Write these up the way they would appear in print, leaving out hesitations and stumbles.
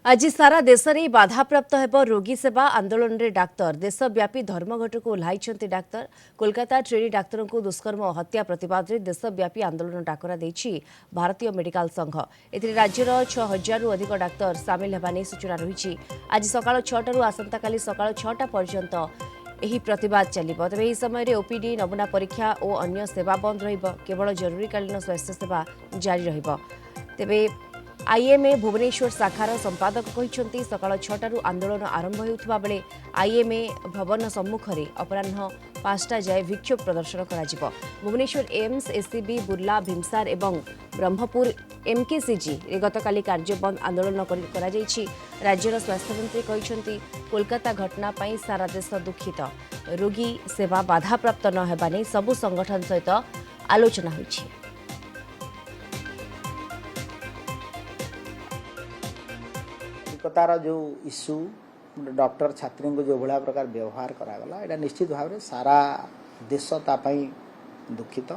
आज सारा देश में बाधाप्राप्त हेब रोगी सेवा आंदोलन रे डाक्तर देशव्यापी धर्मघट को ओह्लाइछन्ति डाक्तर कोलकाता ट्रेनी डाक्तर को दुष्कर्म और हत्या प्रतिवाद रे देशव्यापी आंदोलन डाकरा देछि भारतीय मेडिकल संघ एथिरे राज्यर 6000 रु अधिक डाक्तर सामिल हेबा नै सूचना रहिछि। आज सकाळ 6 रु आसंता काली सकाळ 6टा पर्यंत एही प्रतिवाद चलिब। तेबे एही समय ओपीडी नमूना परीक्षा और अन्य सेवा बंद रहिब, केवल जरूरीकालीन स्वास्थ्य सेवा जारी रहिब। तेबे आईएमए भुवनेश्वर शाखार संपादक कहते सकाळ 6 रु आंदोलन आरंभ होता बेले आईएमए भवन सम्मुख में अपराह 5टा जाए विक्षोभ प्रदर्शन करा। भुवनेश्वर एम्स एससीबी बुर्ला भीमसार एवं ब्रह्मपुर एमकेसीजी रे गतकाली कार्य बंद आंदोलन करा। राज्यर स्वास्थ्य मंत्री कहते कोलकाता घटना पर सारा देश दुखित, रोगी सेवा बाधाप्राप्त न हेबा नै सबु संगठन सहित आलोचना होइछि। कोलकातार जो इश्यू डॉक्टर छात्री को जो भाया प्रकार व्यवहार करागला एटा निश्चित भाव में सारा देश तापाई दुखित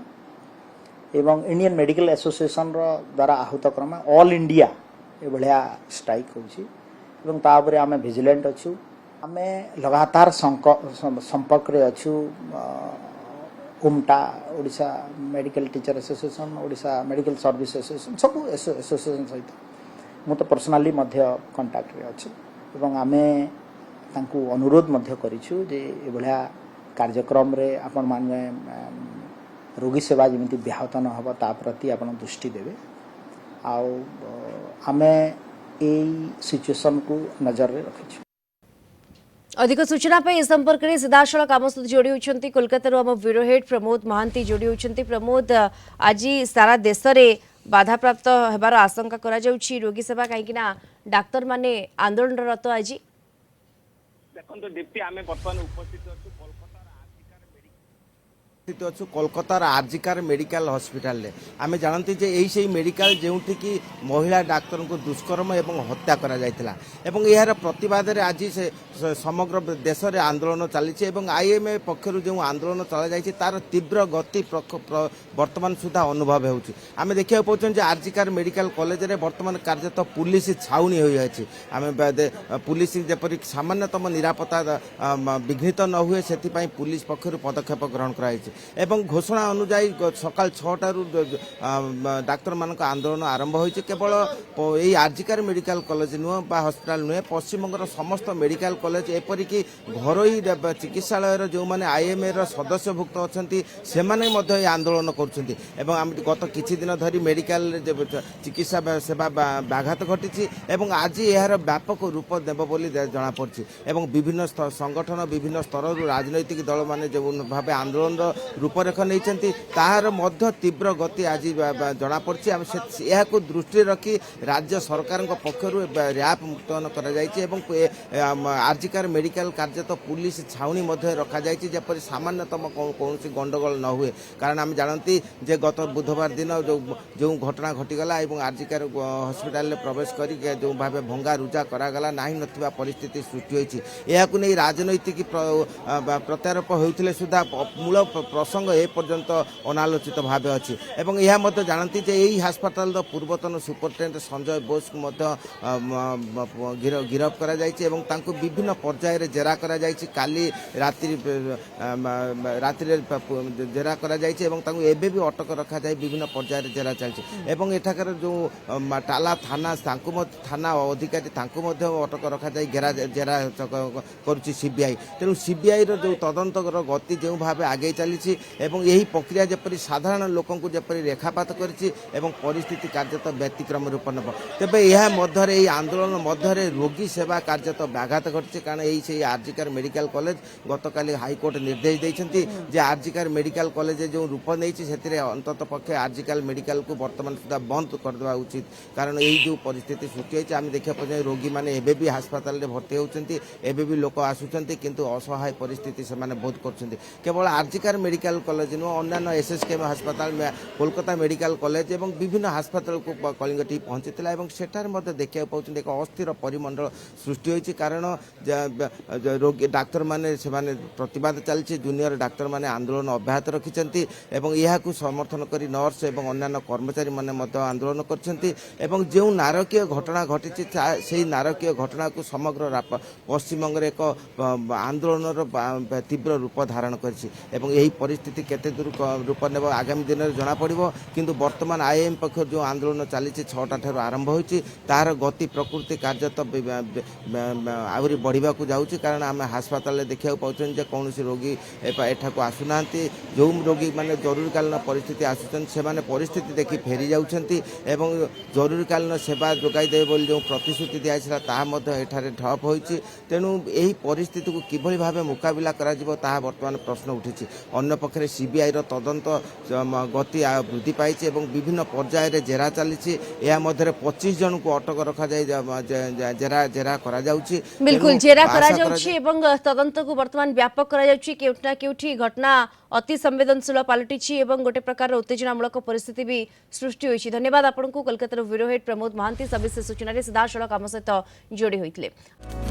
एवं इंडियन मेडिकल एसोसिएशन द्वारा आहूत क्रम ऑल इंडिया ये भाया स्ट्राइक होपर आम भिजिलेंट अच्छू आम लगातार संपर्क रे अच्छू उमटा Odisha medical teacher association Odisha medical service association सब एसोसिएशन सहित मु तो पर्सनाली कंटाक्ट रे अच्छी एवं आमे तांकु अनुरोध करिछु जे ए भलिया कार्यक्रम रे आपण माने रोगी सेवा जेमिति व्याहत न हबो ता प्रति आपण दृष्टि देबे आ आमे एई सिचुएशन को नजर रे रखिछु। अधिक सूचना पे संपर्क में सीधासल आम सहित जोड़ी होती कोलकाता आम ब्यूरो हेड प्रमोद महांती जोड़ी होती। प्रमोद, आज सारा देश में बाधाप्राप्त होबार आशंका करा जाउछि रोगी सेवा कहीं डाक्तर माने आंदोलनरत आज देखो दीप्ति आम बर्तमान उपस्थित अच्छु कोलकातार आरजिकार मेडिकल हॉस्पिटल रे आमे जानती जे एही सेही मेडिकल जेउठी की महिला डाक्तर को दुष्कर्म एवं हत्या करा जायतिला एवं यार प्रतिवाद रे आज से समग्र देश रे आंदोलन चली आईएमए पक्षर जो आंदोलन चला जायछि तार तीव्र गति वर्तमान सुधा अनुभव होउछि। आमे देखिया पाउछन जे आरजिकार मेडिकल कॉलेज रे वर्तमान कार्यरत पुलिस छाउनी होई अछि। आमे पुलिस जेपरि सामान्यतम निरापत्ता विघ्नित न हुए सेति पई पुलिस पक्षर पदक्षेप ग्रहण कराइछि एवं घोषणा अनुଯାयी सकाल 6 रु डाक्तर मान आंदोलन आरंभ होइछि। केवल यही आरजिकार मेडिकल कॉलेज नुह बा हॉस्पिटल नुहे पश्चिमबंगर समस्त मेडिकल कॉलेज एपरिक घरोई चिकित्सालय जो मैंने आईएमए सदस्यभुक्त अच्छा से आंदोलन करुँच एवं आम गत किछि दिन धरी मेडिकल चिकित्सा सेवा व्याघात घटी एवं आज यार व्यापक रूप देव बोली जना पड़ी एवं विभिन्न संगठन विभिन्न स्तर राजनैतिक दल माने जो भाव आंदोलन रूपरेख नहीं तार मध्य तीव्र गति आज जना पड़ी। को दृष्टि रखी राज्य सरकार पक्षर रैप मुतयन कर आरजिकार मेडिकल कार्यरत पुलिस छाउनी रखा जापरि सामान्यतम कौन गंडगोल न हुए कारण आम जानती जे गत बुधवार दिन जो घटना घटीगला आरजिकार हॉस्पिटल प्रवेश कर जो भाव भंगा रुजा करागला ना नथिबा परिस्थिति सृष्टि होइछि। एहाकु नै राजनैतिक प्रत्यारोप होइथिले सुधा मूल प्रसंग ए पर्यंत अनालोचित भाव अच्छी एवं यह मध्य जानती जे यही हास्पिटाल पूर्वतन सुपरिटेडेंट संजय बोस को गिरफ करा जायछि एवं तांको विभिन्न पर्यायर जेरा करा जायछि। काली रात्रि जेरा करा जायछि एवं तांको एबे भी अटक रखा जाय विभिन्न पर्यायर जेरा चलछि एवं एठाकर जो टाला थाना थाना अधिकारी तांको मध्य अटक रखा जाय जेरा करुछि सीबीआई। तेणु सीबीआई रो जो तदंत गति जो भाव आगे चली एवं यही प्रक्रिया जपरी साधारण लोक जपरी रेखापात करिछि एवं परिस्थिति कार्यत व्यतिक्रम रूप नब तेबे यह मध्य आंदोलन मध्य रोगी सेवा कार्यत व्याघात घटी कारण यही से आरजिकार मेडिकल कॉलेज गतकाली हाईकोर्ट निर्देश देइछन्ति जे आरजिकार मेडिकल कॉलेज जो रूप नहीं से अंतत पक्षे आरजिकार मेडिकल को वर्तमान सुधा बंद करदेवा उचित कारण यही जो परिस्थिति सृष्टि होइछि आम देखा पाए रोगी मैंने एबे भी हास्पिटाल भर्ती होउछन्ति एबे भी लोक आसुछन्ति किंतु असहाय परिस्थिति से बहुत करछन्ति। केवल आरजिकार मेडिकल कॉलेज नुह अन्य एसएसकेएम अस्पताल कोलकाता मेडिकल कॉलेज और विभिन्न अस्पताल को कलिंग टीम पहुंची सेठार देखा पाँच एक अस्थिर परिमंडल सृष्टि होती कारण रोगी डाक्तर मैंने प्रतिवाद चलती जूनियर डाक्तर मैंने आंदोलन अब्याहत रखिंट यह समर्थन कर नर्स और अन्य कर्मचारी मैंने आंदोलन कर जो नारकीय घटना घटी से नारकीय घटना को समग्र पश्चिमबंग एक आंदोलन तीव्र रूप धारण कर परिस्थिति केते दूर रूप ने आगामी दिन में जना पड़ो किंतु वर्तमान आईएम पक्ष जो आंदोलन चली 6टा ठार आरंभ होती तार गति प्रकृति कार्य तो आहरी बढ़ा जाऊँगी कारण आम हास्पाताल देखा पाँच कौन रोगी एठा को आसुना जो रोगी मैंने जरूरीकालीन परिस्थिति आसुच्च से परिस्थिति देखी फेरी जाऊँगी जरूरीकालीन सेवा जोगाईदेवे बोली जो प्रतिश्रुति दिखाई ताठार ठप होती तेणु यही परिस्थिति को किभली भाव मुकाबिला करा बर्तमान प्रश्न उठी अन्य पक्षे सीबीआई तदंत गति वृद्धि पाई विभिन्न पर्यायर जेरा चली 25 जन को अटक रखा जेरा जेरा करा जाउछि बिल्कुल जेरा करा जाउछि एवं तदंत को वर्तमान व्यापक करा जाउछि केउठना केउठी घटना अति संवेदनशील पलटिछि एवं गोटे प्रकार उत्तेजनामूलक परिस्थिति भी सृष्टि होइछि। धन्यवाद आपनको कोलकाता ब्यूरो हेड प्रमोद महांती सविशेष सूचना सीधा सड़क आम सहित जोड़ी होइतिले।